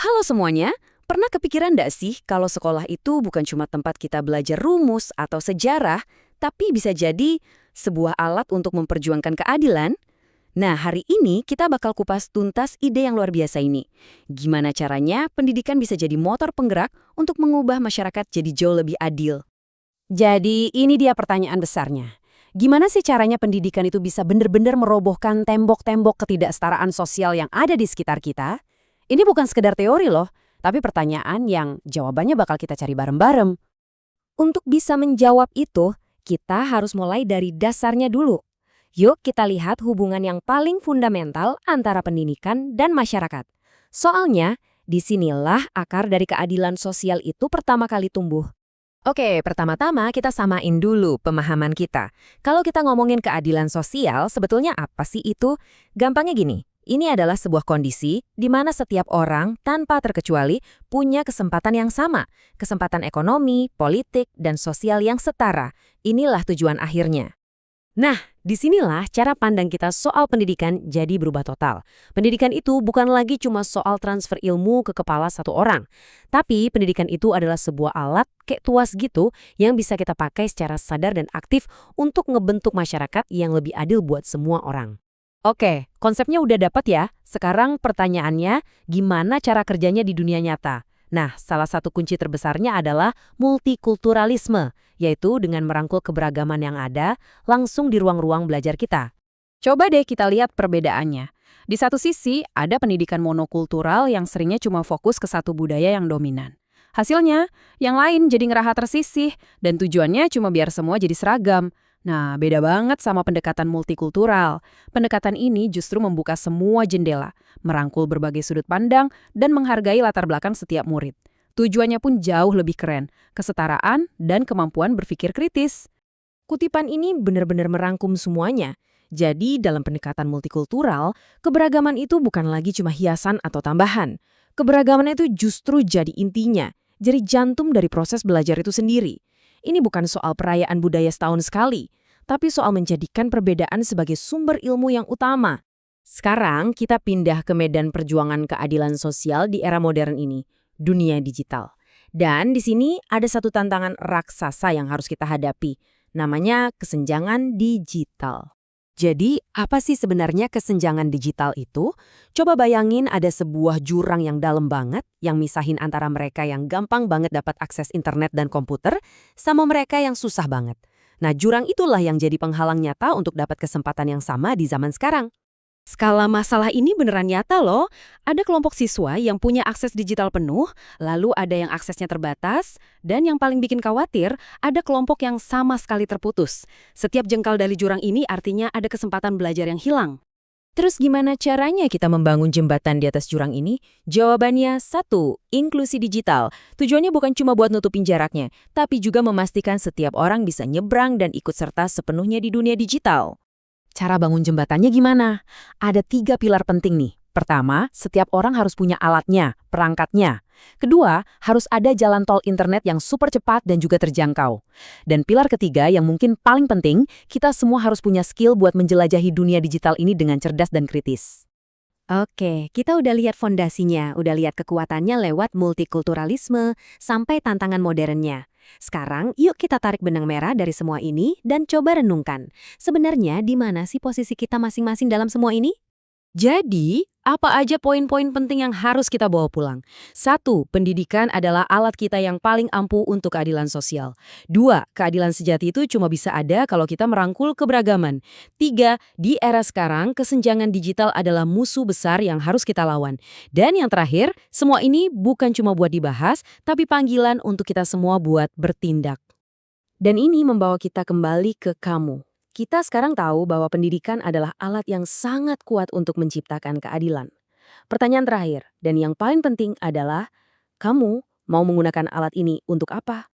Halo semuanya, pernah kepikiran nggak sih kalau sekolah itu bukan cuma tempat kita belajar rumus atau sejarah, tapi bisa jadi sebuah alat untuk memperjuangkan keadilan? Nah, hari ini kita bakal kupas tuntas ide yang luar biasa ini. Gimana caranya pendidikan bisa jadi motor penggerak untuk mengubah masyarakat jadi jauh lebih adil? Jadi ini dia pertanyaan besarnya. Gimana sih caranya pendidikan itu bisa benar-benar merobohkan tembok-tembok ketidaksetaraan sosial yang ada di sekitar kita? Ini bukan sekedar teori loh, tapi pertanyaan yang jawabannya bakal kita cari bareng-bareng. Untuk bisa menjawab itu, kita harus mulai dari dasarnya dulu. Yuk kita lihat hubungan yang paling fundamental antara pendidikan dan masyarakat. Soalnya, disinilah akar dari keadilan sosial itu pertama kali tumbuh. Oke, pertama-tama kita samain dulu pemahaman kita. Kalau kita ngomongin keadilan sosial, sebetulnya apa sih itu? Gampangnya gini, ini adalah sebuah kondisi di mana setiap orang tanpa terkecuali punya kesempatan yang sama. Kesempatan ekonomi, politik, dan sosial yang setara. Inilah tujuan akhirnya. Nah, disinilah cara pandang kita soal pendidikan jadi berubah total. Pendidikan itu bukan lagi cuma soal transfer ilmu ke kepala satu orang. Tapi pendidikan itu adalah sebuah alat kayak tuas gitu yang bisa kita pakai secara sadar dan aktif untuk ngebentuk masyarakat yang lebih adil buat semua orang. Oke, konsepnya udah dapat ya. Sekarang pertanyaannya, gimana cara kerjanya di dunia nyata? Nah, salah satu kunci terbesarnya adalah multikulturalisme, yaitu dengan merangkul keberagaman yang ada langsung di ruang-ruang belajar kita. Coba deh kita lihat perbedaannya. Di satu sisi, ada pendidikan monokultural yang seringnya cuma fokus ke satu budaya yang dominan. Hasilnya, yang lain jadi ngeraha tersisih, dan tujuannya cuma biar semua jadi seragam. Nah, beda banget sama pendekatan multikultural. Pendekatan ini justru membuka semua jendela, merangkul berbagai sudut pandang, dan menghargai latar belakang setiap murid. Tujuannya pun jauh lebih keren, kesetaraan dan kemampuan berpikir kritis. Kutipan ini benar-benar merangkum semuanya. Jadi dalam pendekatan multikultural, keberagaman itu bukan lagi cuma hiasan atau tambahan. Keberagaman itu justru jadi intinya, jadi jantung dari proses belajar itu sendiri. Ini bukan soal perayaan budaya setahun sekali, tapi soal menjadikan perbedaan sebagai sumber ilmu yang utama. Sekarang kita pindah ke medan perjuangan keadilan sosial di era modern ini, dunia digital. Dan di sini ada satu tantangan raksasa yang harus kita hadapi, namanya kesenjangan digital. Jadi, apa sih sebenarnya kesenjangan digital itu? Coba bayangin ada sebuah jurang yang dalam banget yang misahin antara mereka yang gampang banget dapat akses internet dan komputer sama mereka yang susah banget. Nah, jurang itulah yang jadi penghalang nyata untuk dapat kesempatan yang sama di zaman sekarang. Skala masalah ini beneran nyata loh. Ada kelompok siswa yang punya akses digital penuh, lalu ada yang aksesnya terbatas, dan yang paling bikin khawatir, ada kelompok yang sama sekali terputus. Setiap jengkal dari jurang ini artinya ada kesempatan belajar yang hilang. Terus gimana caranya kita membangun jembatan di atas jurang ini? Jawabannya satu, inklusi digital. Tujuannya bukan cuma buat nutupin jaraknya, tapi juga memastikan setiap orang bisa nyebrang dan ikut serta sepenuhnya di dunia digital. Cara bangun jembatannya gimana? Ada 3 pilar penting nih. Pertama, setiap orang harus punya alatnya, perangkatnya. Kedua, harus ada jalan tol internet yang super cepat dan juga terjangkau. Dan pilar ketiga yang mungkin paling penting, kita semua harus punya skill buat menjelajahi dunia digital ini dengan cerdas dan kritis. Oke, kita udah lihat fondasinya, udah lihat kekuatannya lewat multikulturalisme sampai tantangan modernnya. Sekarang, yuk kita tarik benang merah dari semua ini dan coba renungkan. Sebenarnya di mana sih posisi kita masing-masing dalam semua ini? Jadi, apa aja poin-poin penting yang harus kita bawa pulang? 1. Pendidikan adalah alat kita yang paling ampuh untuk keadilan sosial. 2. Keadilan sejati itu cuma bisa ada kalau kita merangkul keberagaman. 3. Di era sekarang, kesenjangan digital adalah musuh besar yang harus kita lawan. Dan yang terakhir, semua ini bukan cuma buat dibahas, tapi panggilan untuk kita semua buat bertindak. Dan ini membawa kita kembali ke kamu. Kita sekarang tahu bahwa pendidikan adalah alat yang sangat kuat untuk menciptakan keadilan. Pertanyaan terakhir, dan yang paling penting adalah, kamu mau menggunakan alat ini untuk apa?